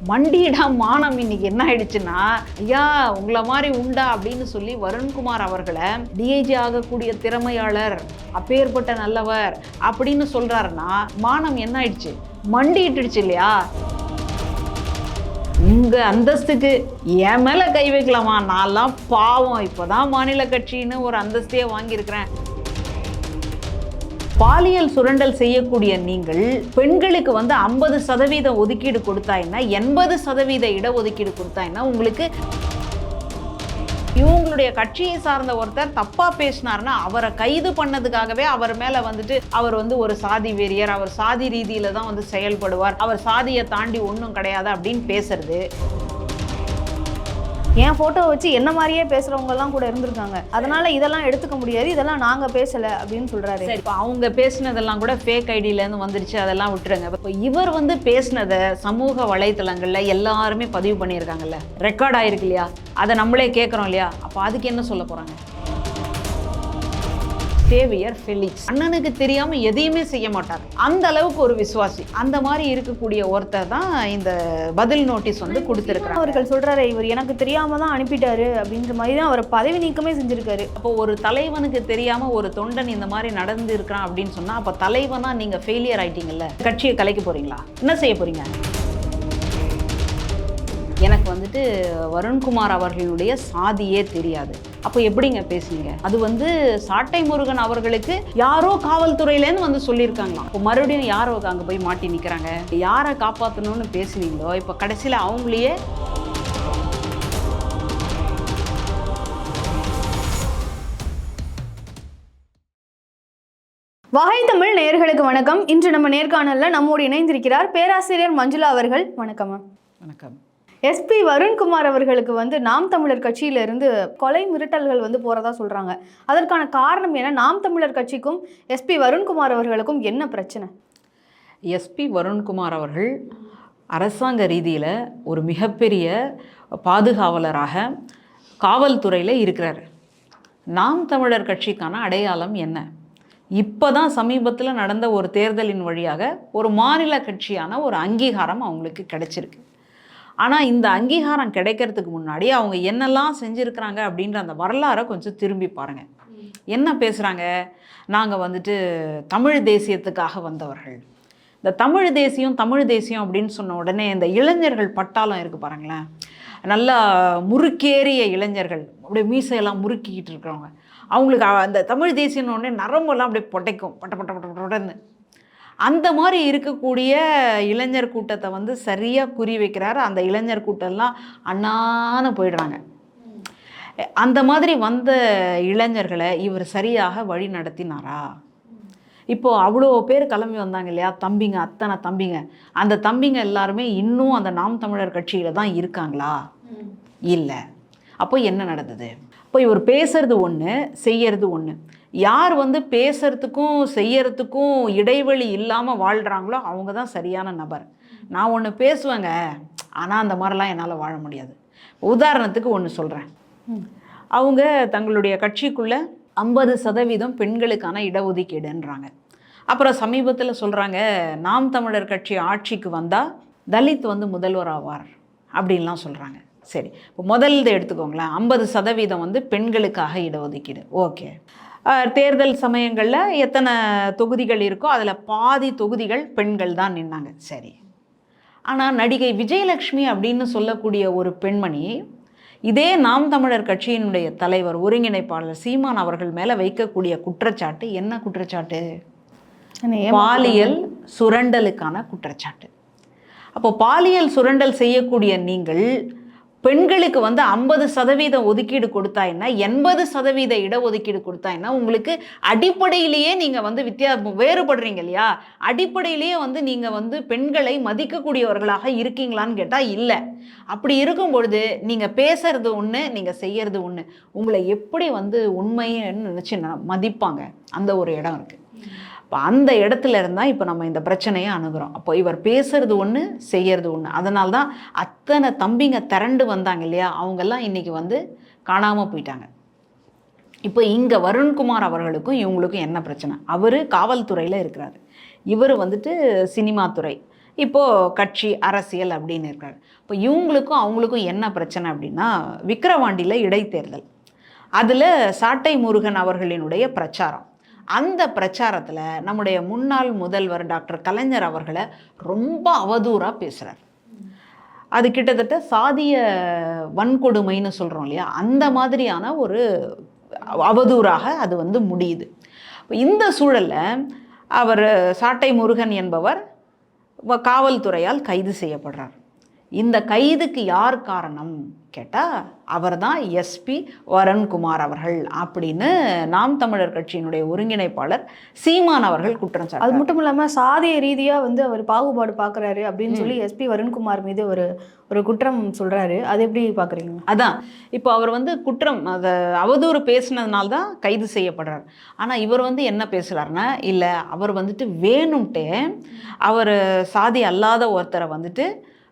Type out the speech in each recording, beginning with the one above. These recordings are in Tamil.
மண்டியிடா மானம் இன்னைக்கு என்ன ஆயிடுச்சுன்னா, ஐயா உங்களை மாதிரி உண்டா அப்படின்னு சொல்லி வருண்குமார் அவர்களை டிஐஜி ஆகக்கூடிய திறமையாளர், அப்பேற்பட்ட நல்லவர் அப்படின்னு சொல்றாருன்னா மானம் என்ன ஆயிடுச்சு? மண்டிட்டுடுச்சு இல்லையா? உங்க அந்தஸ்துக்கு என் மேல கை வைக்கலாமா? நான்லாம் பாவம், இப்போதான் மாநில கட்சின்னு ஒரு அந்தஸ்தையே வாங்கியிருக்கிறேன். பாலியல் சுரண்டல் செய்யக்கூடிய நீங்கள் பெண்களுக்கு 50% ஒதுக்கீடு கொடுத்தா என்ன, 80% இடஒதுக்கீடு கொடுத்தா என்ன? உங்களுக்கு இவங்களுடைய கட்சியை சார்ந்த ஒருத்தர் தப்பா பேசினார்னா அவரை கைது பண்ணதுக்காகவே அவர் மேல அவர் ஒரு சாதி வெறியர், அவர் சாதி ரீதியில தான் செயல்படுவார், அவர் சாதியை தாண்டி ஒன்றும் கிடையாது அப்படின்னு பேசுறது. என் ஃபோட்டோவை வச்சு என்ன மாதிரியே பேசுகிறவங்கலாம் கூட இருந்திருக்காங்க, அதனால் இதெல்லாம் எடுத்துக்க முடியாது, இதெல்லாம் நாங்கள் பேசலை அப்படின்னு சொல்கிறாரு. இப்போ அவங்க பேசினதெல்லாம் கூட ஃபேக் ஐடியிலேருந்து வந்துடுச்சு, அதெல்லாம் விட்டுருங்க. இப்போ இவர் பேசினதை சமூக வலைத்தளங்களில் எல்லாருமே பதிவு பண்ணியிருக்காங்கல்ல, ரெக்கார்ட் ஆகிருக்கு இல்லையா? அதை நம்மளே கேட்குறோம் இல்லையா? அப்போ அதுக்கு என்ன சொல்ல போகிறாங்க? சேவியர் ஃபெலிக்ஸ் அண்ணனுக்கு தெரியாமல் எதையுமே செய்ய மாட்டார், அந்த அளவுக்கு ஒரு விசுவாசி. அந்த மாதிரி இருக்கக்கூடிய ஒருத்தர் தான் இந்த பதில் நோட்டீஸ் கொடுத்துருக்காங்க. அவர்கள் சொல்கிறாரு, இவர் எனக்கு தெரியாமல் தான் அனுப்பிட்டாரு அப்படின்ற மாதிரி தான் அவர் பதவி நீக்கமே செஞ்சுருக்காரு. அப்போ ஒரு தலைவனுக்கு தெரியாமல் ஒரு தொண்டன் இந்த மாதிரி நடந்து இருக்கிறான் அப்படின்னு சொன்னால் அப்போ தலைவனாக நீங்கள் ஃபெயிலியர் ஆகிட்டீங்கல்ல. கட்சியை கலைக்க போகிறீங்களா? என்ன செய்ய போகிறீங்க? எனக்கு வருண்குமார் அவர்களுடைய சாதியே தெரியாது. அப்போ எப்படிங்க பேசுனீங்க? அது சாட்டை முருகன் அவர்களுக்கு யாரோ காவல்துறையிலேருந்து சொல்லியிருக்காங்களாம். இப்போ மறுபடியும் யாரோ அங்கே போய் மாட்டி நிற்கிறாங்க. யாரை காப்பாற்றணும்னு பேசுனீங்களோ இப்போ கடைசியில் அவங்களையே. வகை தமிழ் நேயர்களுக்கு வணக்கம். இன்று நம்ம நேர்காணலில் நம்மோடு இணைந்திருக்கிறார் பேராசிரியர் மஞ்சுளா அவர்கள். வணக்கம். வணக்கம். எஸ்பி வருண்குமார் அவர்களுக்கு நாம் தமிழர் கட்சியிலிருந்து கொலை மிரட்டல்கள் போகிறதா சொல்கிறாங்க. அதற்கான காரணம் என்ன? நாம் தமிழர் கட்சிக்கும் எஸ்பி வருண்குமார் அவர்களுக்கும் என்ன பிரச்சனை? எஸ்பி வருண்குமார் அவர்கள் அரசாங்க ரீதியில் ஒரு மிகப்பெரிய பாதுகாவலராக காவல்துறையில் இருக்கிறார். நாம் தமிழர் கட்சிக்கான அடையாளம் என்ன? இப்போ தான் சமீபத்தில் நடந்த ஒரு தேர்தலின் வழியாக ஒரு மாநில கட்சியான ஒரு அங்கீகாரம் அவங்களுக்கு கிடைச்சிருக்கு. ஆனால் இந்த அங்கீகாரம் கிடைக்கிறதுக்கு முன்னாடி அவங்க என்னெல்லாம் செஞ்சுருக்கிறாங்க அப்படின்ற அந்த வரலாறை கொஞ்சம் திரும்பி பாருங்கள். என்ன பேசுகிறாங்க? நாங்கள் தமிழ் தேசியத்துக்காக வந்தவர்கள். இந்த தமிழ் தேசியம் அப்படின்னு சொன்ன உடனே இந்த இளைஞர்கள் பட்டாளம் இருக்குது பாருங்களேன், நல்லா முறுக்கேறிய இளைஞர்கள், அப்படியே மீசையெல்லாம் முறுக்கிக்கிட்டு இருக்கிறவங்க, அவங்களுக்கு அந்த தமிழ் தேசியம்னு உடனே நரம்பெல்லாம் அப்படியே பொட்டைக்கும், பட்ட பட்ட பட்ட பட்டன்னு. அந்த மாதிரி இருக்கக்கூடிய இளைஞர் கூட்டத்தை சரியாக குறி வைக்கிறாரு. அந்த இளைஞர் கூட்டம்லாம் அண்ணான்னு போயிடுறாங்க. அந்த மாதிரி வந்த இளைஞர்களை இவர் சரியாக வழி நடத்தினாரா? இப்போது அவ்வளோ பேர் கிளம்பி வந்தாங்க இல்லையா, தம்பிங்க, அத்தனை தம்பிங்க. அந்த தம்பிங்க எல்லாருமே இன்னும் அந்த நாம் தமிழர் கட்சியில் தான் இருக்காங்களா? இல்லை. அப்போ என்ன நடந்தது? இப்போ இவர் பேசுறது ஒன்று, செய்யறது ஒன்று. யார் பேசுறதுக்கும் செய்யறதுக்கும் இடைவெளி இல்லாமல் வாழ்கிறாங்களோ அவங்க தான் சரியான நபர். நான் ஒன்று பேசுவேங்க, ஆனால் அந்த மாதிரிலாம் என்னால் வாழ முடியாது. உதாரணத்துக்கு ஒன்று சொல்கிறேன். அவங்க தங்களுடைய கட்சிக்குள்ளே 50% பெண்களுக்கான இடஒதுக்கீடுன்றாங்க. அப்புறம் சமீபத்தில் சொல்கிறாங்க, நாம் தமிழர் கட்சி ஆட்சிக்கு வந்தால் தலித் முதல்வர் ஆவார் அப்படின்லாம் சொல்கிறாங்க. சரி, இப்போ முதல் இதை எடுத்துக்கோங்களேன். 50% பெண்களுக்காக இடஒதுக்கீடு. ஓகே, தேர்தல் சமயங்களில் எத்தனை தொகுதிகள் இருக்கோ அதில் பாதி தொகுதிகள் பெண்கள் தான் நின்னாங்க. சரி, ஆனால் நடிகை விஜயலட்சுமி அப்படின்னு சொல்லக்கூடிய ஒரு பெண்மணி இதே நாம் தமிழர் கட்சியினுடைய தலைவர், ஒருங்கிணைப்பாளர் சீமான் அவர்கள் மேலே வைக்கக்கூடிய குற்றச்சாட்டு என்ன குற்றச்சாட்டு? பாலியல் சுரண்டலுக்கான குற்றச்சாட்டு. அப்போ பாலியல் சுரண்டல் செய்யக்கூடிய நீங்கள் பெண்களுக்கு 50% ஒதுக்கீடு கொடுத்தா என்ன, 80% இடஒதுக்கீடு கொடுத்தா என்ன? உங்களுக்கு அடிப்படையிலேயே நீங்கள் வேறுபடுறீங்க இல்லையா? அடிப்படையிலேயே நீங்கள் பெண்களை மதிக்கக்கூடியவர்களாக இருக்கீங்களான்னு கேட்டால் இல்லை. அப்படி இருக்கும் பொழுது நீங்கள் பேசுறது ஒன்று, நீங்கள் செய்யறது ஒன்று. உங்களை எப்படி உண்மைன்னு நினச்சி மதிப்பாங்க? அந்த ஒரு இடம் இருக்குது. இப்போ அந்த இடத்துல இருந்தால் இப்போ நம்ம இந்த பிரச்சனையை அணுகிறோம். அப்போ இவர் பேசுறது ஒன்று, செய்யறது ஒன்று. அதனால தான் அத்தனை தம்பிங்க திரண்டு வந்தாங்க இல்லையா, அவங்கெல்லாம் இன்றைக்கி காணாமல் போயிட்டாங்க. இப்போ இங்கே வருண்குமார் அவர்களுக்கும் இவங்களுக்கும் என்ன பிரச்சனை? அவர் காவல்துறையில் இருக்கிறாரு, இவர் சினிமா துறை. இப்போது கட்சி அரசியல் அப்படின்னு இருக்காரு. இப்போ இவங்களுக்கும் அவங்களுக்கும் என்ன பிரச்சனை அப்படின்னா, விக்கிரவாண்டியில் இடைத்தேர்தல், அதில் சாட்டை முருகன் அவர்களினுடைய பிரச்சாரம். அந்த பிரச்சாரத்தில் நம்முடைய முன்னாள் முதல்வர் டாக்டர் கலைஞர் அவர்களை ரொம்ப அவதூறாக பேசுகிறார். அது கிட்டத்தட்ட சாதிய வன்கொடுமைன்னு சொல்கிறோம் இல்லையா, அந்த மாதிரியான ஒரு அவதூறாக அது வந்து முடியுது. இந்த சூழலில் அவர் சாட்டை முருகன் என்பவர் காவல்துறையால் கைது செய்யப்படுறார். இந்த கைதுக்கு யார் காரணம் கேட்டால் அவர் தான் எஸ்பி வருண்குமார் அவர்கள் அப்படின்னு நாம் தமிழர் கட்சியினுடைய ஒருங்கிணைப்பாளர் சீமான் அவர்கள் குற்றம் சாட்டுறார். அது மட்டும் இல்லாமல் சாதிய ரீதியாக வந்து அவர் பாகுபாடு பார்க்குறாரு அப்படின்னு சொல்லி எஸ்பி வருண்குமார் மீது ஒரு குற்றம் சொல்கிறாரு. அது எப்படி பார்க்குறீங்க? அதான் இப்போ அவர் வந்து குற்றம் அதை அவதூறு பேசினதுனால தான் கைது செய்யப்படுறார். ஆனால் இவர் வந்து என்ன பேசுகிறாருன்னா, இல்லை அவர் வந்துட்டு வேணும்ட்டே அவர் சாதி அல்லாத ஒருத்தரை வந்துட்டு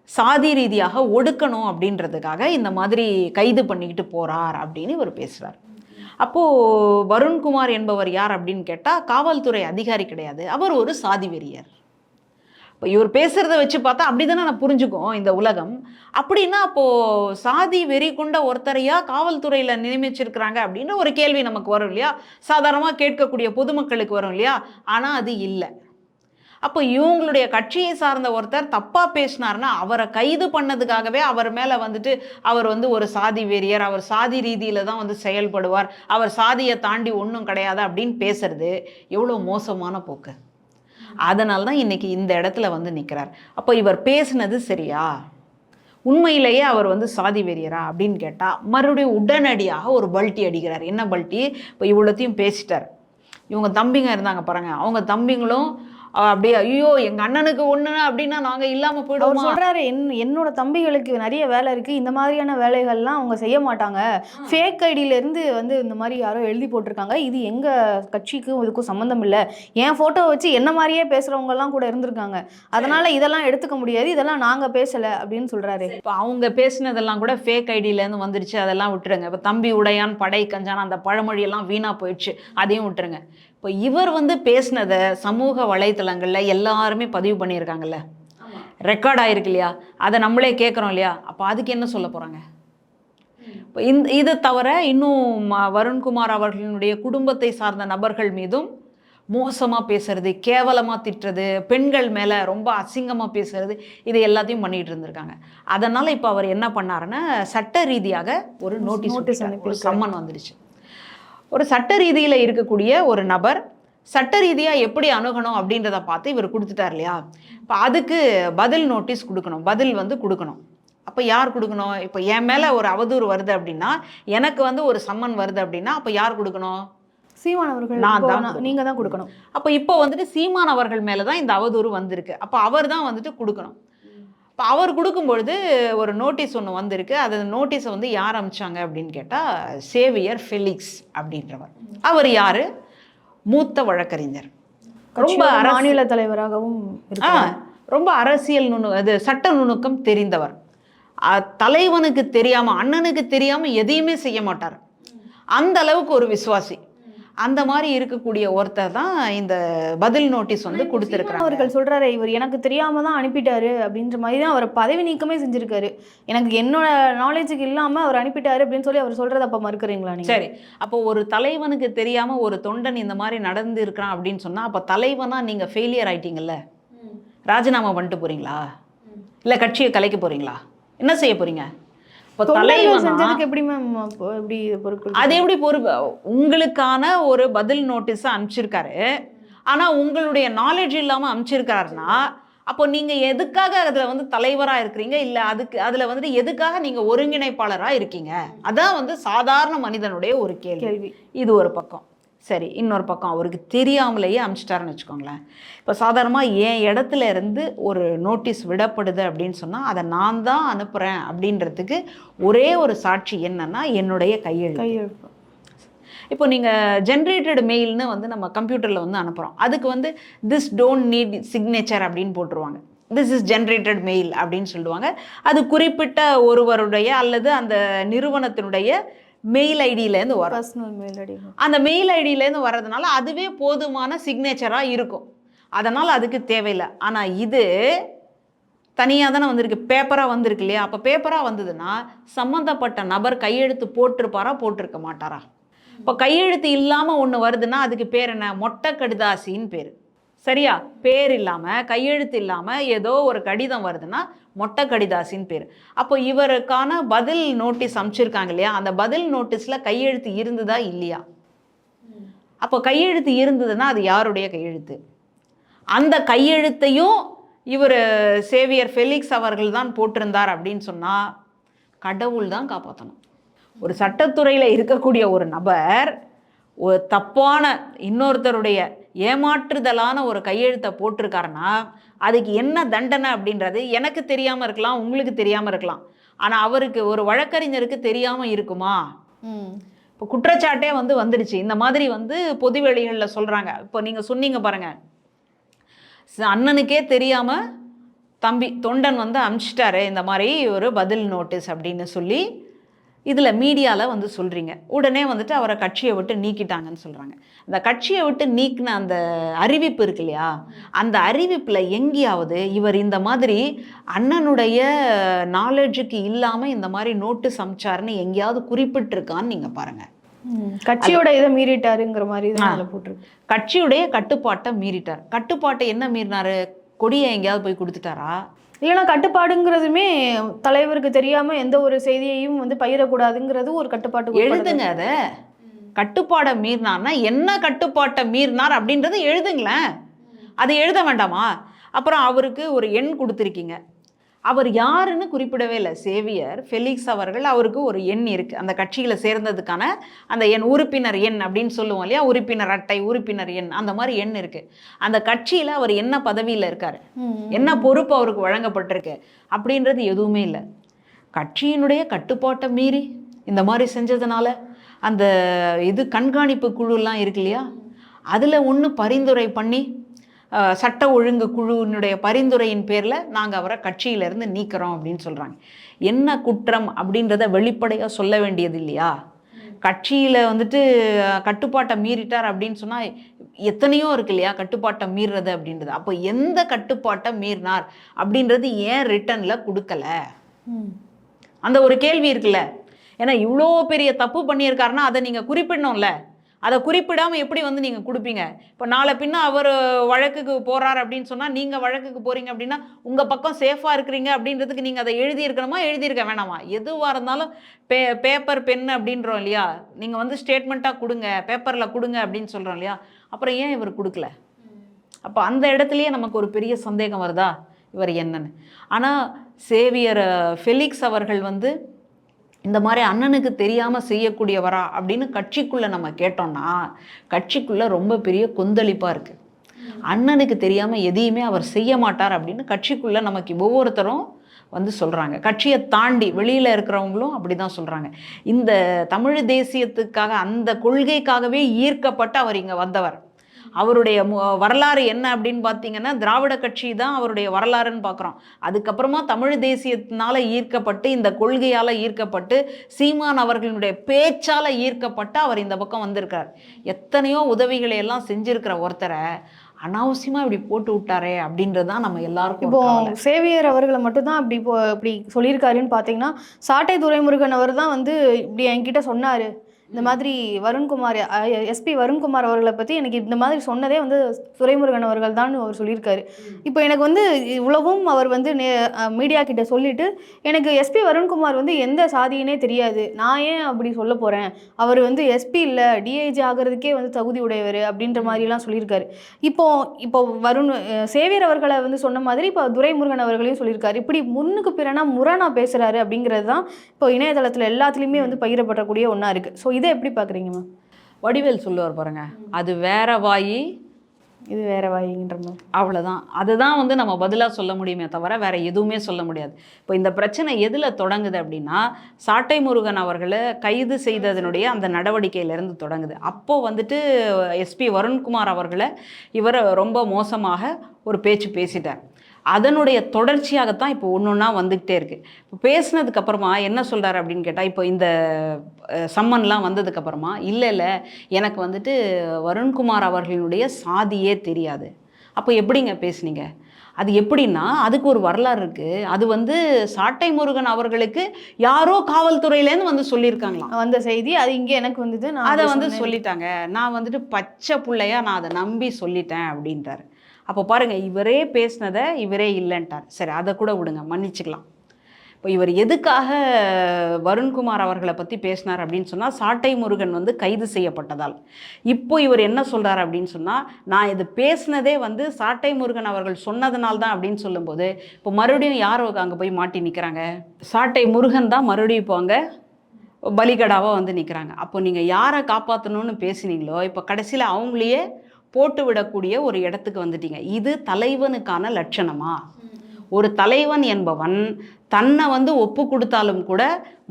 சாதி ரீதியாக ஒடுக்கணும் அப்படின்றதுக்காக இந்த மாதிரி கைது பண்ணிக்கிட்டு போகிறார் அப்படின்னு இவர் பேசுகிறார். அப்போது வருண்குமார் என்பவர் யார் அப்படின்னு கேட்டால் காவல்துறை அதிகாரி கிடையாது, அவர் ஒரு சாதி வெறியர். இப்போ இவர் பேசுகிறத வச்சு பார்த்தா அப்படி தானே நான் புரிஞ்சுக்கும் இந்த உலகம். அப்படின்னா அப்போது சாதி வெறி கொண்ட ஒருத்தரையா காவல்துறையில் நியமிச்சிருக்கிறாங்க அப்படின்ற ஒரு கேள்வி நமக்கு வரும் இல்லையா, சாதாரணமாக கேட்கக்கூடிய பொதுமக்களுக்கு வரும் இல்லையா. ஆனால் அது இல்லை. அப்போ இவங்களுடைய கட்சியை சார்ந்த ஒருத்தர் தப்பாக பேசினார்னா அவரை கைது பண்ணதுக்காகவே அவர் மேலே வந்துட்டு அவர் வந்து ஒரு சாதி வெறியர், அவர் சாதி ரீதியில் தான் வந்து செயல்படுவார், அவர் சாதியை தாண்டி ஒன்றும் கிடையாது அப்படின்னு பேசுறது எவ்வளோ மோசமான போக்கு. அதனால தான் இன்றைக்கி இந்த இடத்துல வந்து நிற்கிறார். அப்போ இவர் பேசுனது சரியா, உண்மையிலேயே அவர் வந்து சாதி வெறியரா அப்படின்னு கேட்டால் மறுபடியும் உடனடியாக ஒரு பல்ட்டி அடிக்கிறார். என்ன பல்ட்டி? இப்போ இவ்வளோத்தையும் பேசிட்டார். இவங்க தம்பிங்க இருந்தாங்க பாருங்க, அவங்க தம்பிங்களும் அப்படியே ஐயோ எங்கள் அண்ணனுக்கு ஒன்று அப்படின்னா நாங்கள் இல்லாமல் போய்டுவோம் சொல்கிறாரு. என்னோட தம்பிகளுக்கு நிறைய வேலை இருக்குது, இந்த மாதிரியான வேலைகள்லாம் அவங்க செய்ய மாட்டாங்க, ஃபேக் ஐடியிலேருந்து வந்து இந்த மாதிரி யாரோ எழுதி போட்டிருக்காங்க, இது எங்கள் கட்சிக்கும் இதுக்கும் சம்மந்தம் இல்லை, என் ஃபோட்டோ வச்சு என்ன மாதிரியே பேசுகிறவங்கலாம் கூட இருந்திருக்காங்க, அதனால் இதெல்லாம் எடுத்துக்க முடியாது, இதெல்லாம் நாங்கள் பேசலை அப்படின்னு சொல்கிறாரு. இப்போ அவங்க பேசினதெல்லாம் கூட ஃபேக் ஐடியிலேருந்து வந்துடுச்சு, அதெல்லாம் விட்டுருங்க. இப்போ தம்பி உடையான் படை கஞ்சான் அந்த பழமொழியெல்லாம் வீணாக போயிடுச்சு, அதையும் விட்டுருங்க. இப்போ இவர் வந்து பேசினதை சமூக வலைத்தளங்களில் எல்லாருமே பதிவு பண்ணியிருக்காங்கல்ல, ரெக்கார்ட் ஆகிருக்கு இல்லையா, அதை நம்மளே கேட்குறோம் இல்லையா. அப்போ அதுக்கு என்ன சொல்ல போகிறாங்க? இப்போ இதை தவிர இன்னும் வருண்குமார் அவர்களுடைய குடும்பத்தை சார்ந்த நபர்கள் மீதும் மோசமாக பேசுறது, கேவலமாக திட்டுறது, பெண்கள் மேலே ரொம்ப அசிங்கமாக பேசுறது, இது எல்லாத்தையும் பண்ணிகிட்டு இருந்திருக்காங்க. அதனால் இப்போ அவர் என்ன பண்ணாருன்னா சட்ட ரீதியாக ஒரு நோட்டீஸ் சம்மன் வந்துடுச்சு. ஒரு சட்ட ரீதியில் இருக்கக்கூடிய ஒரு நபர் சட்ட ரீதியாக எப்படி அணுகணும் அப்படின்றத பார்த்து இவர் கொடுத்துட்டார் இல்லையா. இப்போ அதுக்கு பதில் நோட்டீஸ் கொடுக்கணும், பதில் வந்து கொடுக்கணும். அப்போ யார் கொடுக்கணும்? இப்போ என் மேலே ஒரு அவதூறு வருது அப்படின்னா, எனக்கு வந்து ஒரு சம்மன் வருது அப்படின்னா, அப்போ யார் கொடுக்கணும்? சீமான் அவர்கள். நான் தான், நீங்கள் தான் கொடுக்கணும். அப்போ இப்போ வந்துட்டு சீமான் அவர்கள் மேலே தான் இந்த அவதூறு வந்திருக்கு, அப்போ அவர் தான் வந்துட்டு கொடுக்கணும். இப்போ அவர் கொடுக்கும்பொழுது ஒரு நோட்டீஸ் ஒன்று வந்திருக்கு. அது நோட்டீஸை வந்து யார் அனுப்பிச்சாங்க அப்படின்னு கேட்டால் சேவியர் ஃபெலிக்ஸ் அப்படின்றவர். அவர் யார்? மூத்த வழக்கறிஞர், ரொம்ப மாநில தலைவராகவும் ரொம்ப அரசியல் அது சட்ட நுணுக்கம் தெரிந்தவர். தலைவனுக்கு தெரியாமல் அண்ணனுக்கு தெரியாமல் எதையுமே செய்ய மாட்டார், அந்த அளவுக்கு ஒரு விசுவாசி. அந்த மாதிரி இருக்கக்கூடிய ஒருத்தர் தான் இந்த பதில் நோட்டீஸ் வந்து கொடுத்துருக்காங்க. அவர்கள் சொல்கிறாரு, இவர் எனக்கு தெரியாமல் தான் அனுப்பிட்டாரு அப்படின்ற மாதிரி தான் அவர் பதவி நீக்கமே செஞ்சுருக்காரு, எனக்கு என்னோட நாலேஜுக்கு இல்லாமல் அவர் அனுப்பிட்டாரு அப்படின்னு சொல்லி அவர் சொல்கிறத அப்போ மறுக்கிறீங்களா நீங்கள்? சரி, அப்போ ஒரு தலைவனுக்கு தெரியாமல் ஒரு தொண்டன் இந்த மாதிரி நடந்து இருக்கிறான் அப்படின்னு சொன்னால் அப்போ தலைவனாக நீங்கள் ஃபெயிலியர் ஆகிட்டீங்கல்ல, ராஜினாமா பண்ணிட்டு போகிறீங்களா, இல்லை கட்சியை கலைக்க போகிறீங்களா, என்ன செய்ய போகிறீங்க? இப்போ செஞ்சதுக்கு எப்படி மேம் எப்படி பொறுப்பு? அது எப்படி பொறுப்பு? உங்களுக்கான ஒரு பதில் நோட்டீஸை அனுப்பிச்சிருக்காரு, ஆனால் உங்களுடைய நாலேஜ் இல்லாமல் அனுப்பிச்சிருக்காருன்னா அப்போ நீங்கள் எதுக்காக அதில் வந்து தலைவராக இருக்கிறீங்க, இல்லை அதில் வந்துட்டு எதுக்காக நீங்கள் ஒருங்கிணைப்பாளராக இருக்கீங்க? அதான் வந்து சாதாரண மனிதனுடைய ஒரு கேள்வி. இது ஒரு பக்கம். சரி, இன்னொரு பக்கம் அவருக்கு தெரியாமலேயே அனுப்பிச்சிட்டாருன்னு வச்சுக்கோங்களேன். இப்போ சாதாரணமாக என் இடத்துல இருந்து ஒரு நோட்டீஸ் விடப்படுது அப்படின்னு சொன்னால் அதை நான் தான் அனுப்புகிறேன் அப்படின்றதுக்கு ஒரே ஒரு சாட்சி என்னன்னா என்னுடைய கையெழுத்து. இப்போ நீங்கள் ஜென்ரேட்டட் மெயில்னு வந்து நம்ம கம்ப்யூட்டரில் வந்து அனுப்புகிறோம், அதுக்கு வந்து திஸ் டோன்ட் நீட் சிக்னேச்சர் அப்படின்னு போட்டுருவாங்க, திஸ் இஸ் ஜென்ரேட்டட் மெயில் அப்படின்னு சொல்லுவாங்க. அது குறிப்பிட்ட ஒருவருடைய அல்லது அந்த நிறுவனத்தினுடைய மெயில் ஐடியிலேருந்து வரும், பர்சனல் மெயில் ஐடி. அந்த மெயில் ஐடியிலேருந்து வர்றதுனால அதுவே போதுமான சிக்னேச்சராக இருக்கும், அதனால் அதுக்கு தேவையில்லை. ஆனால் இது தனியாக தானே வந்திருக்கு, பேப்பராக வந்திருக்கு இல்லையா? அப்போ பேப்பராக வந்ததுன்னா சம்மந்தப்பட்ட நபர் கையெழுத்து போட்டிருப்பாரா போட்டிருக்க மாட்டாரா? இப்போ கையெழுத்து இல்லாமல் ஒன்று வருதுன்னா அதுக்கு பேர் என்ன? மொட்டை கடிதாசின்னு பேர். சரியா? பேர் இல்லாமல் கையெழுத்து இல்லாமல் ஏதோ ஒரு கடிதம் வருதுன்னா மொட்டை கடிதாசின்னு பேர். அப்போ இவருக்கான பதில் நோட்டீஸ் அனுப்பிச்சிருக்காங்க இல்லையா? அந்த பதில் நோட்டீஸில் கையெழுத்து இருந்ததா இல்லையா? அப்போ கையெழுத்து இருந்ததுன்னா அது யாருடைய கையெழுத்து? அந்த கையெழுத்தையும் இவர் சேவியர் ஃபெலிக்ஸ் அவர்கள் தான் போட்டிருந்தார் அப்படின்னு சொன்னால் கடவுள் தான் காப்பாற்றணும். ஒரு சட்டத்துறையில் இருக்கக்கூடிய ஒரு நபர் ஒரு தப்பான இன்னொருத்தருடைய ஏமாற்றுதலான ஒரு கையெழுத்தை போட்டிருக்காருன்னா அதுக்கு என்ன தண்டனை அப்படின்றது எனக்கு தெரியாமல் இருக்கலாம், உங்களுக்கு தெரியாமல் இருக்கலாம். ஆனால் அவருக்கு ஒரு வழக்கறிஞருக்கு தெரியாமல் இருக்குமா? இப்போ குற்றச்சாட்டே வந்துடுச்சு. இந்த மாதிரி பொது வெளிகளில் சொல்கிறாங்க. இப்போ நீங்கள் சொன்னீங்க பாருங்கள், அண்ணனுக்கே தெரியாமல் தம்பி தொண்டன் அனுப்பிச்சிட்டாரு இந்த மாதிரி ஒரு பதில் நோட்டீஸ் அப்படின்னு சொல்லி இதில் மீடியாவில் சொல்கிறீங்க. உடனே அவரை கட்சியை விட்டு நீக்கிட்டாங்கன்னு சொல்கிறாங்க. அந்த கட்சியை விட்டு நீக்கின அந்த அறிவிப்பு இருக்கு இல்லையா? அந்த அறிவிப்பில் எங்கேயாவது இவர் இந்த மாதிரி அண்ணனுடைய நாலேஜுக்கு இல்லாமல் இந்த மாதிரி நோட்டீஸ் அனுப்பிச்சாருன்னு எங்கேயாவது குறிப்பிட்டிருக்கான்னு நீங்கள் பாருங்கள். கட்சியோட இதை மீறிட்டாருங்கிற மாதிரி தான் போட்டிருக்கு. கட்சியுடைய கட்டுப்பாட்டை மீறிட்டார். கட்டுப்பாட்டை என்ன மீறினாரு? கொடியை எங்கேயாவது போய் கொடுத்துட்டாரா? இல்லைன்னா கட்டுப்பாடுங்கிறதுமே தலைவருக்கு தெரியாம எந்த ஒரு செய்தியையும் பகிரக்கூடாதுங்கிறது ஒரு கட்டுப்பாடு. எழுதுங்க, அதை கட்டுப்பாடை மீறினார்னா என்ன கட்டுப்பாட்டை மீறினார் அப்படின்றது எழுதுங்களேன். அது எழுத வேண்டாமா? அப்புறம் அவருக்கு ஒரு எண் கொடுத்துருக்கீங்க, அவர் யாருன்னு குறிப்பிடவே இல்லை. சேவியர் ஃபெலிக்ஸ் அவர்கள், அவருக்கு ஒரு எண் இருக்குது அந்த கட்சியில் சேர்ந்ததுக்கான அந்த எண், உறுப்பினர் எண் அப்படின்னு சொல்லுவோம் இல்லையா? உறுப்பினர் அட்டை, உறுப்பினர் எண், அந்த மாதிரி எண் இருக்குது. அந்த கட்சியில் அவர் என்ன பதவியில் இருக்கார், என்ன பொறுப்பு அவருக்கு வழங்கப்பட்டிருக்கு அப்படின்றது எதுவுமே இல்லை. கட்சியினுடைய கட்டுப்பாட்டை மீறி இந்த மாதிரி செஞ்சதுனால அந்த கண்காணிப்பு குழுலாம் இருக்கு இல்லையா? அதில் ஒன்று பரிந்துரை பண்ணி சட்ட ஒழுங்கு குழுவினுடைய பரிந்துரையின் பேரில் நாங்கள் அவரை கட்சியிலேருந்து நீக்கிறோம் அப்படின்னு சொல்கிறாங்க. என்ன குற்றம் அப்படின்றத வெளிப்படையாக சொல்ல வேண்டியது இல்லையா? கட்சியில் கட்டுப்பாட்டை மீறிட்டார் அப்படின்னு சொன்னால் எத்தனையோ இருக்கு இல்லையா கட்டுப்பாட்டை மீறுறது அப்படின்றது. அப்போ எந்த கட்டுப்பாட்டை மீறினார் அப்படின்றது ஏன் ரிட்டனில் கொடுக்கல? அந்த ஒரு கேள்வி இருக்குல்ல. ஏன்னா இவ்வளோ பெரிய தப்பு பண்ணியிருக்காருன்னா அதை நீங்கள் குறிப்பிடணும்ல. அதை குறிப்பிடாமல் எப்படி நீங்கள் கொடுப்பீங்க? இப்போ நாளை பின்ன அவர் வழக்குக்கு போகிறார் அப்படின்னு சொன்னால் நீங்கள் வழக்குக்கு போகிறீங்க அப்படின்னா உங்கள் பக்கம் சேஃபாக இருக்கிறீங்க அப்படின்றதுக்கு நீங்கள் அதை எழுதியிருக்கணுமா, எழுதியிருக்க வேணாமா? எதுவாக இருந்தாலும் பேப்பர் பென் அப்படின்றோம் இல்லையா? நீங்கள் ஸ்டேட்மெண்ட்டாக கொடுங்க, பேப்பரில் கொடுங்க அப்படின்னு சொல்கிறோம் இல்லையா? அப்புறம் ஏன் இவர் கொடுக்கல? அப்போ அந்த இடத்துலையே நமக்கு ஒரு பெரிய சந்தேகம் வருதா இவர் என்னன்னு. ஆனால் சேவியர் ஃபெலிக்ஸ் அவர்கள் இந்த மாதிரி அண்ணனுக்கு தெரியாமல் செய்யக்கூடியவரா அப்படின்னு கட்சிக்குள்ளே நம்ம கேட்டோம்னா கட்சிக்குள்ளே ரொம்ப பெரிய கொந்தளிப்பாக இருக்குது. அண்ணனுக்கு தெரியாமல் எதையுமே அவர் செய்ய மாட்டார் அப்படின்னு கட்சிக்குள்ளே நமக்கு ஒவ்வொருத்தரும் சொல்கிறாங்க. கட்சியை தாண்டி வெளியில் இருக்கிறவங்களும் அப்படி தான் சொல்கிறாங்க. இந்த தமிழ் தேசியத்துக்காக அந்த கொள்கைக்காகவே ஈர்க்கப்பட்டு அவர் இங்கே வந்தவர். அவருடைய வரலாறு என்ன அப்படின்னு பார்த்தீங்கன்னா திராவிட கட்சி தான் அவருடைய வரலாறுன்னு பார்க்குறோம். அதுக்கப்புறமா தமிழ் தேசியத்தினால ஈர்க்கப்பட்டு இந்த கொள்கையால் ஈர்க்கப்பட்டு சீமான் அவர்களுடைய பேச்சால் ஈர்க்கப்பட்டு அவர் இந்த பக்கம் வந்திருக்கார். எத்தனையோ உதவிகளை எல்லாம் செஞ்சிருக்கிற ஒருத்தரை அனாவசியமாக இப்படி போட்டு விட்டாரே அப்படின்றது தான் நம்ம எல்லாருக்கும். இப்போ சேவியர் அவர்களை மட்டும்தான் இப்படி சொல்லியிருக்காருன்னு பார்த்தீங்கன்னா சாட்டை துரைமுருகன் அவர் தான் இப்படி என்கிட்ட சொன்னார். இந்த மாதிரி வருண்குமார், எஸ்பி வருண்குமார் அவர்களை பற்றி எனக்கு இந்த மாதிரி சொன்னதே துரைமுருகன் அவர்கள் தான் அவர் சொல்லியிருக்காரு. இப்போ எனக்கு இவ்வளவும் அவர் மீடியா கிட்ட சொல்லிட்டு எனக்கு எஸ்பி வருண்குமார் எந்த சாதியினே தெரியாது, நான் ஏன் அப்படி சொல்ல போகிறேன், அவர் எஸ்பி இல்லை டிஐஜி ஆகிறதுக்கே தகுதி உடையவர் அப்படின்ற மாதிரிலாம் சொல்லியிருக்காரு. இப்போ சேவியர் அவர்களை சொன்ன மாதிரி இப்போ துரைமுருகன் அவர்களையும் சொல்லியிருக்காரு. இப்படி முன்னுக்கு பிறனா முரணா பேசுகிறாரு அப்படிங்கிறது தான் இப்போ இணையதளத்தில் எல்லாத்துலேயுமே பகிரப்படக்கூடிய ஒன்றா இருக்குது. ஸோ இதை எப்படி பார்க்குறீங்கம்மா? வடிவேல் சொல்லுவார் பாருங்க, அது வேற வாயி இது வேற வாயின்ற மாதிரி. அவ்வளோதான். அதுதான் நம்ம பதிலாக சொல்ல முடியுமே தவிர வேற எதுவுமே சொல்ல முடியாது. இப்போ இந்த பிரச்சனை எதில் தொடங்குது அப்படின்னா சாட்டை முருகன் அவர்களை கைது செய்ததனுடைய அந்த நடவடிக்கையிலேருந்து தொடங்குது. அப்போது எஸ்பி வருண்குமார் அவர்களை இவர் ரொம்ப மோசமாக ஒரு பேச்சு பேசிட்டார். அதனுடைய தொடர்ச்சியாகத்தான் இப்போ ஒன்று ஒன்றா வந்துக்கிட்டே இருக்குது. இப்போ பேசினதுக்கப்புறமா என்ன சொல்கிறார் அப்படின்னு கேட்டால், இப்போ இந்த சம்மன்லாம் வந்ததுக்கப்புறமா இல்லை எனக்கு வருண்குமார் அவர்களுடைய சாதியே தெரியாது. அப்போ எப்படிங்க பேசுனீங்க? அது எப்படின்னா அதுக்கு ஒரு வரலாறு இருக்குது. அது வந்து சாட்டை முருகன் அவர்களுக்கு யாரோ காவல்துறையிலேருந்து வந்து சொல்லியிருக்காங்களாம். அந்த செய்தி அது இங்கே எனக்கு வந்தது, நான் அதை அதை வந்து சொன்னேன். சொல்லிட்டாங்க, நான் வந்துட்டு பச்சை பிள்ளையா நான் அதை நம்பி சொல்லிட்டேன் அப்படின்ட்டார். அப்போ பாருங்கள், இவரே பேசினதை இவரே இல்லைன்ட்டார். சரி, அதை கூட விடுங்க, மன்னிச்சுக்கலாம். இப்போ இவர் எதுக்காக வருண்குமார் அவர்களை பற்றி பேசினார் அப்படின்னு சொன்னால், சாட்டை முருகன் வந்து கைது செய்யப்பட்டதால். இப்போ இவர் என்ன சொல்கிறார் அப்படின்னு சொன்னால், நான் இது பேசினதே வந்து சாட்டை முருகன் அவர்கள் சொன்னதுனால தான் அப்படின்னு சொல்லும்போது, இப்போ மறுபடியும் யார் அங்கே போய் மாட்டி நிற்கிறாங்க? சாட்டை முருகன் தான் மறுபடியும் இப்போ அங்கே பலிகடாவாக வந்து நிற்கிறாங்க. அப்போ நீங்கள் யாரை காப்பாற்றணும்னு பேசினீங்களோ, இப்போ கடைசியில் அவங்களையே போட்டு விடக்கூடிய ஒரு இடத்துக்கு வந்துட்டீங்க. இது தலைவனுக்கான லட்சணமா? ஒரு தலைவன் என்பவன் தன்னை வந்து ஒப்பு கொடுத்தாலும் கூட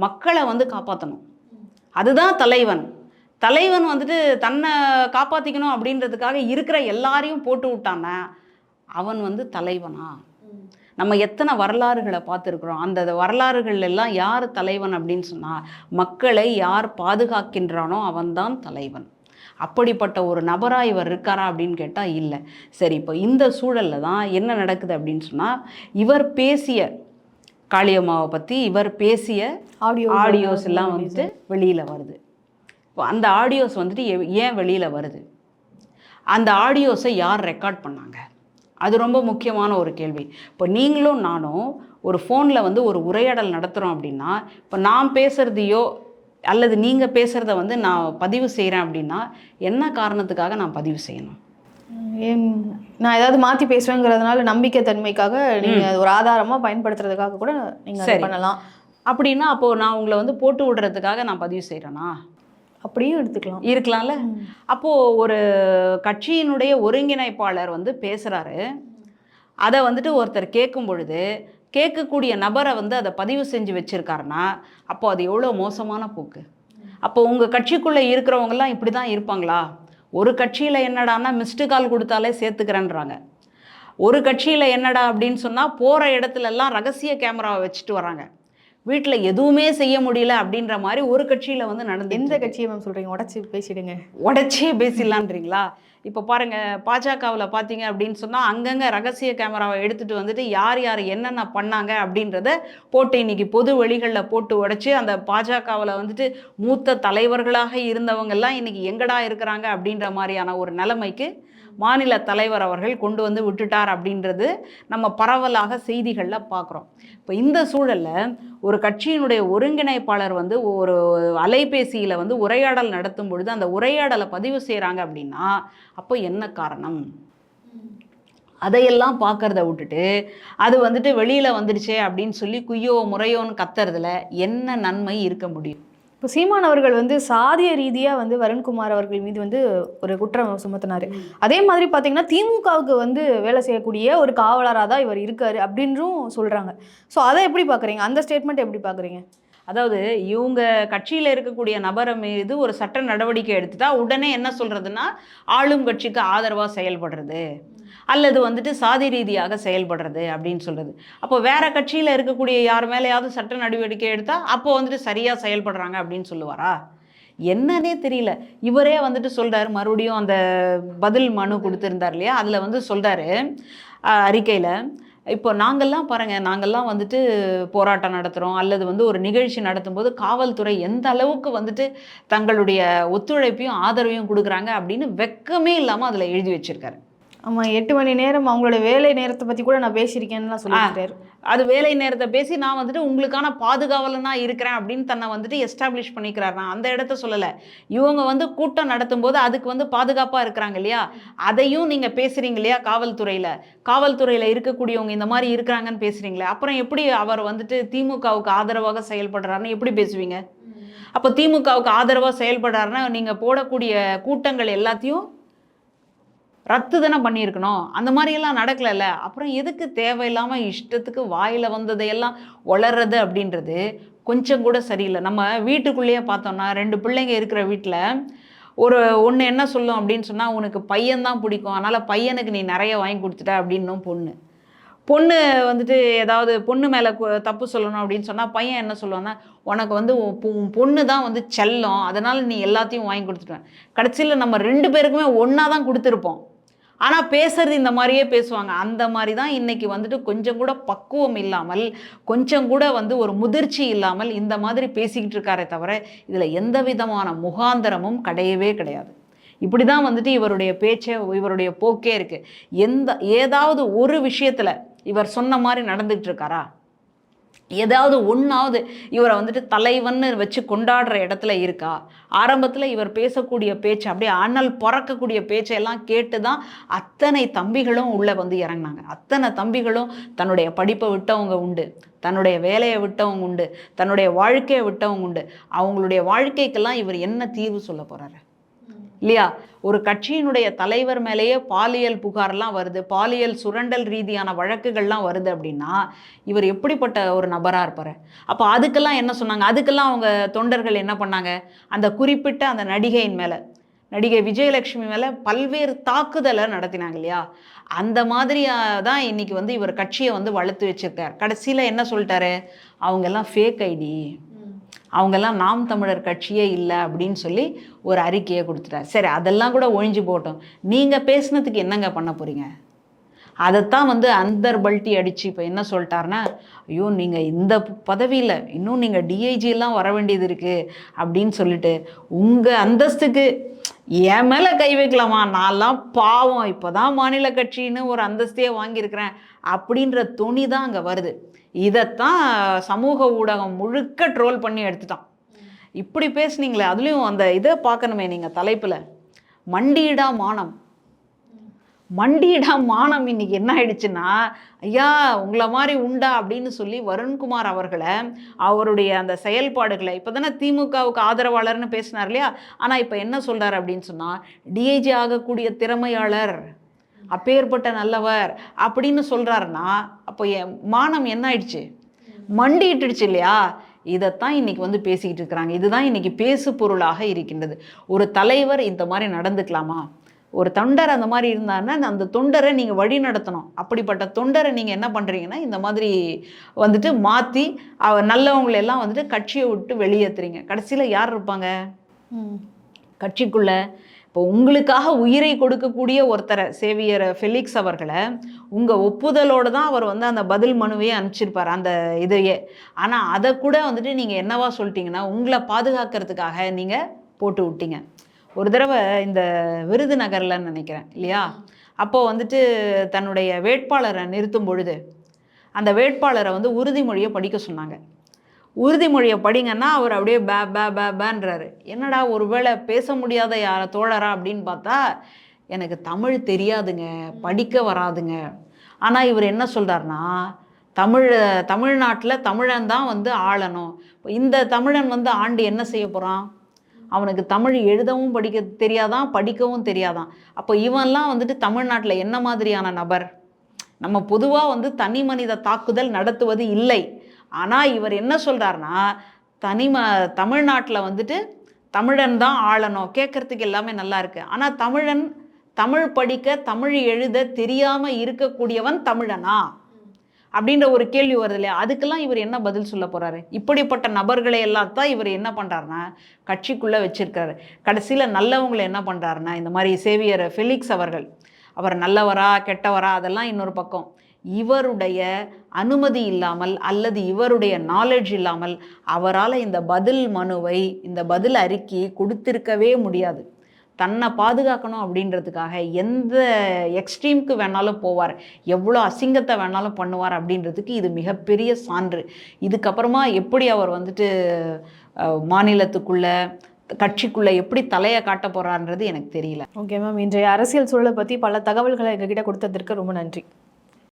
மக்களை வந்து காப்பாற்றணும். அதுதான் தலைவன். தலைவன் வந்துட்டு தன்னை காப்பாற்றிக்கணும் அப்படின்றதுக்காக இருக்கிற எல்லாரையும் போட்டு விட்டானா அவன் வந்து தலைவனா? நம்ம எத்தனை வரலாறுகளை பார்த்துருக்குறோம். அந்த வரலாறுகள் எல்லாம் யார் தலைவன் அப்படின்னு சொன்னால், மக்களை யார் பாதுகாக்கின்றானோ அவன்தான் தலைவன். அப்படிப்பட்ட ஒரு நபராக இவர் இருக்காரா அப்படின்னு கேட்டால் இல்லை. சரி, இப்போ இந்த சூழலில் தான் என்ன நடக்குது அப்படின்னு சொன்னால், இவர் பேசிய காளியம்மாவை பற்றி இவர் பேசிய ஆடியோஸ் எல்லாம் வந்துட்டு வெளியில் வருது. இப்போ அந்த ஆடியோஸ் வந்துட்டு ஏன் வெளியில் வருது? அந்த ஆடியோஸை யார் ரெக்கார்ட் பண்ணாங்க? அது ரொம்ப முக்கியமான ஒரு கேள்வி. இப்போ நீங்களும் நானும் ஒரு ஃபோனில் வந்து ஒரு உரையாடல் நடத்துகிறோம் அப்படின்னா, இப்போ நான் பேசுகிறதையோ அல்லது நீங்கள் பேசுகிறத வந்து நான் பதிவு செய்கிறேன் அப்படின்னா, என்ன காரணத்துக்காக நான் பதிவு செய்யணும்? நான் ஏதாவது மாற்றி பேசுவேங்கிறதுனால நம்பிக்கை தன்மைக்காக நீங்கள் ஒரு ஆதாரமாக பயன்படுத்துறதுக்காக கூட நீங்கள் பண்ணலாம். அப்படின்னா அப்போது நான் உங்களை வந்து போட்டு விடுறதுக்காக நான் பதிவு செய்கிறேன்னா? அப்படியும் இருக்கலாம்ல. அப்போது ஒரு கட்சியினுடைய ஒருங்கிணைப்பாளர் வந்து பேசுகிறாரு, அதை வந்துட்டு ஒருத்தர் கேட்கும் பொழுது கேட்கக்கூடிய நபரை வந்து அதை பதிவு செஞ்சு வச்சுருக்காருன்னா, அப்போ அது எவ்வளோ மோசமான போக்கு. அப்போ உங்கள் கட்சிக்குள்ளே இருக்கிறவங்கலாம் இப்படி தான் இருப்பாங்களா? ஒரு கட்சியில் என்னடான்னா மிஸ்டு கால் கொடுத்தாலே சேர்த்துக்கிறேன்றாங்க. ஒரு கட்சியில் என்னடா அப்படின்னு சொன்னால், போகிற இடத்துலலாம் ரகசிய கேமராவை வச்சுட்டு வராங்க. வீட்டில் எதுவுமே செய்ய முடியல அப்படின்ற மாதிரி ஒரு கட்சியில் வந்து நடந்து. எந்த கட்சியை மேம் சொல்கிறீங்க? உடச்சி பேசிடுங்க. உடச்சே பேசிடலான்றீங்களா? இப்போ பாருங்கள், பாஜகவில் பார்த்தீங்க அப்படின்னு சொன்னால், அங்கங்கே ரகசிய கேமராவை எடுத்துகிட்டு வந்துட்டு யார் யார் என்னென்ன பண்ணாங்க அப்படின்றத போட்டு இன்றைக்கி பொது வெளிகளில் போட்டு உடச்சி, அந்த பாஜகவில் வந்துட்டு மூத்த தலைவர்களாக இருந்தவங்கெல்லாம் இன்றைக்கி எங்கடா இருக்கிறாங்க அப்படின்ற மாதிரியான ஒரு நிலைமைக்கு மாநில தலைவர் அவர்கள் கொண்டு வந்து விட்டுட்டார் அப்படின்றது நம்ம பரவலாக செய்திகளில் பார்க்குறோம். இப்போ இந்த சூழலில் ஒரு கட்சியினுடைய ஒருங்கிணைப்பாளர் வந்து ஒரு அலைபேசியில் வந்து உரையாடல் நடத்தும் பொழுது அந்த உரையாடலை பதிவு செய்கிறாங்க அப்படின்னா, அப்போ என்ன காரணம்? அதையெல்லாம் பார்க்கறத விட்டுட்டு அது வந்துட்டு வெளியில் வந்துடுச்சே அப்படின்னு சொல்லி குய்யோ முறையோன்னு கத்துறதுல என்ன நன்மை இருக்க முடியும்? இப்போ சீமான் அவர்கள் வந்து சாதிய ரீதியாக வந்து வருண்குமார் அவர்கள் மீது வந்து ஒரு குற்றம் சுமத்தினார். அதே மாதிரி பார்த்தீங்கன்னா திமுகவுக்கு வந்து வேலை செய்யக்கூடிய ஒரு காவலராக தான் இவர் இருக்காரு அப்படின்றும் சொல்கிறாங்க. ஸோ அதை எப்படி பார்க்குறீங்க? அந்த ஸ்டேட்மெண்ட் எப்படி பார்க்குறீங்க? அதாவது இவங்க கட்சியில் இருக்கக்கூடிய நபரை மீது ஒரு சட்ட நடவடிக்கை எடுத்துட்டா உடனே என்ன சொல்கிறதுனா, ஆளும் கட்சிக்கு ஆதரவாக செயல்படுறது அல்லது வந்துட்டு சாதி ரீதியாக செயல்படுறது அப்படின்னு சொல்கிறது. அப்போ வேறு கட்சியில் இருக்கக்கூடிய யார் மேலேயாவது சட்ட நடவடிக்கை எடுத்தால் அப்போ வந்துட்டு சரியாக செயல்படுறாங்க அப்படின்னு சொல்லுவாரா? என்னன்னே தெரியல. இவரே வந்துட்டு சொல்கிறார், மறுபடியும் அந்த பதில் மனு கொடுத்துருந்தார் இல்லையா, அதில் வந்து சொல்கிறாரு அறிக்கையில், இப்போ நாங்கள்லாம் பாருங்கள், நாங்கள்லாம் வந்துட்டு போராட்டம் நடத்துகிறோம் அல்லது வந்து ஒரு நிகழ்ச்சி நடத்தும்போது காவல்துறை எந்த அளவுக்கு வந்துட்டு தங்களுடைய ஒத்துழைப்பையும் ஆதரவையும் கொடுக்குறாங்க அப்படின்னு வெக்கமே இல்லாமல் அதில் எழுதி வச்சுருக்காரு. ஆமாம், 8 மணி நேரம் அவங்களோட வேலை நேரத்தை பற்றி கூட நான் பேசியிருக்கேன்னு சொல்லியிருக்காரு. அது வேலை நேரத்தை பேசி நான் வந்துட்டு உங்களுக்கான பாதுகாவலனாக இருக்கிறேன் அப்படின்னு தன்னை வந்துட்டு எஸ்டாப்ளிஷ் பண்ணிக்கிறார். நான் அந்த இடத்த சொல்லலை. இவங்க வந்து கூட்டம் நடத்தும்போது அதுக்கு வந்து பாதுகாப்பாக இருக்கிறாங்க இல்லையா, அதையும் நீங்கள் பேசுகிறீங்க இல்லையா? காவல்துறையில் இருக்கக்கூடியவங்க இந்த மாதிரி இருக்கிறாங்கன்னு பேசுகிறீங்களே, அப்புறம் எப்படி அவர் வந்துட்டு திமுகவுக்கு ஆதரவாக செயல்படுறாருன்னு எப்படி பேசுவீங்க? அப்போ திமுகவுக்கு ஆதரவாக செயல்படுறாருன்னா நீங்கள் போடக்கூடிய கூட்டங்கள் எல்லாத்தையும் ரத்து தானே பண்ணியிருக்கணும். அந்த மாதிரியெல்லாம் நடக்கலைல்ல. அப்புறம் எதுக்கு தேவையில்லாமல் இஷ்டத்துக்கு வாயில் வந்ததையெல்லாம் வளர்றது அப்படின்றது கொஞ்சம் கூட சரியில்லை. நம்ம வீட்டுக்குள்ளேயே பார்த்தோம்னா 2 பிள்ளைங்க இருக்கிற வீட்டில் ஒன்று என்ன சொல்லும் அப்படின்னு சொன்னால், உனக்கு பையன்தான் பிடிக்கும், அதனால் பையனுக்கு நீ நிறைய வாங்கி கொடுத்துட்ட அப்படின்னும் பொண்ணு வந்துட்டு ஏதாவது பொண்ணு மேலே தப்பு சொல்லணும் அப்படின்னு சொன்னால் பையன் என்ன சொல்லுவான்னா, உனக்கு வந்து பொண்ணு தான் வந்து செல்லம், அதனால் நீ எல்லாத்தையும் வாங்கி கொடுத்துட்டேன். கடைசியில் நம்ம 2 பேருக்குமே ஒன்றா தான் கொடுத்துருப்போம். ஆனால் பேசுறது இந்த மாதிரியே பேசுவாங்க. அந்த மாதிரி தான் இன்னைக்கு வந்துட்டு கொஞ்சம் கூட பக்குவம் இல்லாமல், கொஞ்சம் கூட வந்து ஒரு முதிர்ச்சி இல்லாமல் இந்த மாதிரி பேசிக்கிட்டு இருக்காரே தவிர இதில் எந்த விதமான முகாந்தரமும் கிடையவே கிடையாது. இப்படி தான் வந்துட்டு இவருடைய பேச்சே, இவருடைய போக்கே இருக்குது. ஏதாவது ஒரு விஷயத்தில் இவர் சொன்ன மாதிரி நடந்துகிட்டு இருக்காரா? ஏதாவது ஒன்றாவது இவரை வந்துட்டு தலைவன்னு வச்சு கொண்டாடுற இடத்துல இருக்கா? ஆரம்பத்தில் இவர் பேசக்கூடிய பேச்சு அப்படியே அனல் பறக்கக்கூடிய பேச்சையெல்லாம் கேட்டு தான் அத்தனை தம்பிகளும் உள்ளே வந்து இறங்கினாங்க. அத்தனை தம்பிகளும் தன்னுடைய படிப்பை விட்டவங்க உண்டு, தன்னுடைய வேலையை விட்டவங்க உண்டு, தன்னுடைய வாழ்க்கையை விட்டவங்க உண்டு. அவங்களுடைய வாழ்க்கைக்கெல்லாம் இவர் என்ன தீர்வு சொல்ல போகிறாரு இல்லையா? ஒரு கட்சியினுடைய தலைவர் மேலேயே பாலியல் புகார்லாம் வருது, பாலியல் சுரண்டல் ரீதியான வழக்குகள்லாம் வருது அப்படின்னா இவர் எப்படிப்பட்ட ஒரு நபராக இருப்பார்? அப்போ அதுக்கெல்லாம் என்ன சொன்னாங்க? அதுக்கெல்லாம் அவங்க தொண்டர்கள் என்ன பண்ணாங்க? அந்த குறிப்பிட்ட அந்த நடிகையின் மேலே, நடிகை விஜயலட்சுமி மேலே பல்வேறு தாக்குதலை நடத்தினாங்க இல்லையா? அந்த மாதிரியாக தான் இன்றைக்கி வந்து இவர் கட்சியை வந்து வளர்த்து வச்சுருக்கார். கடைசியில் என்ன சொல்லிட்டாரு? அவங்கெல்லாம் ஃபேக் ஐடி, அவங்கெல்லாம் நாம் தமிழர் கட்சியே இல்லை அப்படின்னு சொல்லி ஒரு அறிக்கையை கொடுத்துட்டார். சரி, அதெல்லாம் கூட ஒழிஞ்சு போட்டோம். நீங்கள் பேசுனதுக்கு என்னங்க பண்ண போகிறீங்க? அதைத்தான் வந்து அந்தர் பல்ட்டி அடித்து இப்போ என்ன சொல்லிட்டாருன்னா, ஐயோ நீங்கள் இந்த பதவியில் இன்னும் நீங்கள் டிஐஜிலாம் வர வேண்டியது இருக்குது அப்படின்னு சொல்லிட்டு உங்கள் அந்தஸ்துக்கு என் மேலே கை வைக்கலாமா? நான்லாம் பாவம், இப்போ தான் மாநில கட்சின்னு ஒரு அந்தஸ்தையே வாங்கியிருக்கிறேன் அப்படின்ற துணி தான் அங்கே வருது. இதைத்தான் சமூக ஊடகம் முழுக்க ட்ரோல் பண்ணி எடுத்துட்டான். இப்படி பேசுனீங்களே, அதுலேயும் அந்த இதை பார்க்கணுமே நீங்கள் தலைப்பில், மண்டியிடா மானம். மண்டியிடா மானம் இன்னைக்கு என்ன ஆயிடுச்சுன்னா, ஐயா உங்களை மாதிரி உண்டா அப்படின்னு சொல்லி வருண்குமார் அவர்களை, அவருடைய அந்த செயல்பாடுகளை, இப்போ தானே திமுகவுக்கு ஆதரவாளர்னு பேசினார் இல்லையா? ஆனால் இப்போ என்ன சொல்கிறார் அப்படின்னு சொன்னால், டிஐஜி ஆகக்கூடிய திறமையாளர், அப்பேற்பட்ட நல்லவர் அப்படின்னு சொல்கிறாருன்னா அப்போ என் மானம் என்ன ஆயிடுச்சு? மண்டிட்டுடுச்சு இல்லையா? இதைத்தான் இன்னைக்கு வந்து பேசிக்கிட்டு இருக்கிறாங்க. இதுதான் இன்னைக்கு பேசு பொருளாக இருக்கின்றது. ஒரு தலைவர் இந்த மாதிரி நடந்துக்கலாமா? ஒரு தொண்டர் அந்த மாதிரி இருந்தாருன்னா அந்த தொண்டரை நீங்கள் வழி நடத்தணும். அப்படிப்பட்ட தொண்டரை நீங்கள் என்ன பண்ணுறீங்கன்னா இந்த மாதிரி வந்துட்டு மாற்றி நல்லவங்களெல்லாம் வந்துட்டு கட்சியை விட்டு வெளியேற்றுறீங்க. கடைசியில் யார் இருப்பாங்க கட்சிக்குள்ளே? இப்போ உங்களுக்காக உயிரை கொடுக்கக்கூடிய ஒருத்தரை, சேவியர் ஃபெலிக்ஸ் அவர்களை உங்கள் ஒப்புதலோடு தான் அவர் வந்து அந்த பதில் மனுவையே அனுப்பிச்சிருப்பார், அந்த இதையே. ஆனால் அதை கூட வந்துட்டு நீங்கள் என்னவா சொல்லிட்டீங்கன்னா உங்களை பாதுகாக்கிறதுக்காக நீங்கள் போட்டு விட்டீங்க. ஒரு தடவை இந்த விருதுநகரில் நினைக்கிறேன் இல்லையா, அப்போது வந்துட்டு தன்னுடைய வேட்பாளரை நிறுத்தும் பொழுது அந்த வேட்பாளரை வந்து உறுதிமொழியை படிக்க சொன்னாங்க. உறுதிமொழியை படிங்கன்னா அவர் அப்படியே பேன்றாரு. என்னடா ஒருவேளை பேச முடியாத தோழரா அப்படின்னு பார்த்தா, எனக்கு தமிழ் தெரியாதுங்க, படிக்க வராதுங்க. ஆனால் இவர் என்ன சொல்கிறாருன்னா, தமிழ்நாட்டில் தமிழன் தான் வந்து ஆளணும். இந்த தமிழன் வந்து ஆண்டு என்ன செய்ய போகிறான்? அவனுக்கு தமிழ் எழுதவும் படிக்க தெரியாதான், படிக்கவும் தெரியாதான். அப்போ இவன்லாம் வந்துட்டு தமிழ்நாட்டில் என்ன மாதிரியான நபர்? நம்ம பொதுவாக வந்து தனி மனித தாக்குதல் நடத்துவது இல்லை. ஆனால் இவர் என்ன சொல்கிறாருன்னா, தமிழ்நாட்டில் வந்துட்டு தமிழன் தான் ஆளணும். கேட்குறதுக்கு எல்லாமே நல்லா இருக்குது. ஆனால் தமிழ் படிக்க, தமிழ் எழுத தெரியாமல் இருக்கக்கூடியவன் தமிழனா அப்படின்ற ஒரு கேள்வி வருது இல்லையா? அதுக்கெல்லாம் இவர் என்ன பதில் சொல்ல போகிறாரு? இப்படிப்பட்ட நபர்களை எல்லாம் தான் இவர் என்ன பண்ணுறாருன்னா கட்சிக்குள்ளே வச்சிருக்காரு. கடைசியில் நல்லவங்களை என்ன பண்ணுறாருன்னா, இந்த மாதிரி சேவியர் ஃபெலிக்ஸ் அவர் நல்லவரா கெட்டவரா அதெல்லாம் இன்னொரு பக்கம், இவருடைய அனுமதி இல்லாமல் அல்லது இவருடைய நாலேஜ் இல்லாமல் அவரால் இந்த பதில் மனுவை, இந்த பதில் அறிக்கையை கொடுத்திருக்கவே முடியாது. தன்னை பாதுகாக்கணும் அப்படின்றதுக்காக எந்த எக்ஸ்ட்ரீமுக்கு வேணாலும் போவார், எவ்வளோ அசிங்கத்தை வேணாலும் பண்ணுவார் அப்படின்றதுக்கு இது மிகப்பெரிய சான்று. இதுக்கப்புறமா எப்படி அவர் வந்துட்டு மாநிலத்துக்குள்ளே கட்சிக்குள்ளே எப்படி தலையை காட்ட போகிறான்றது எனக்கு தெரியல. ஓகே மேம், இன்றைய அரசியல் சூழலை பற்றி பல தகவல்களை எங்ககிட்ட கொடுத்ததற்கு ரொம்ப நன்றி.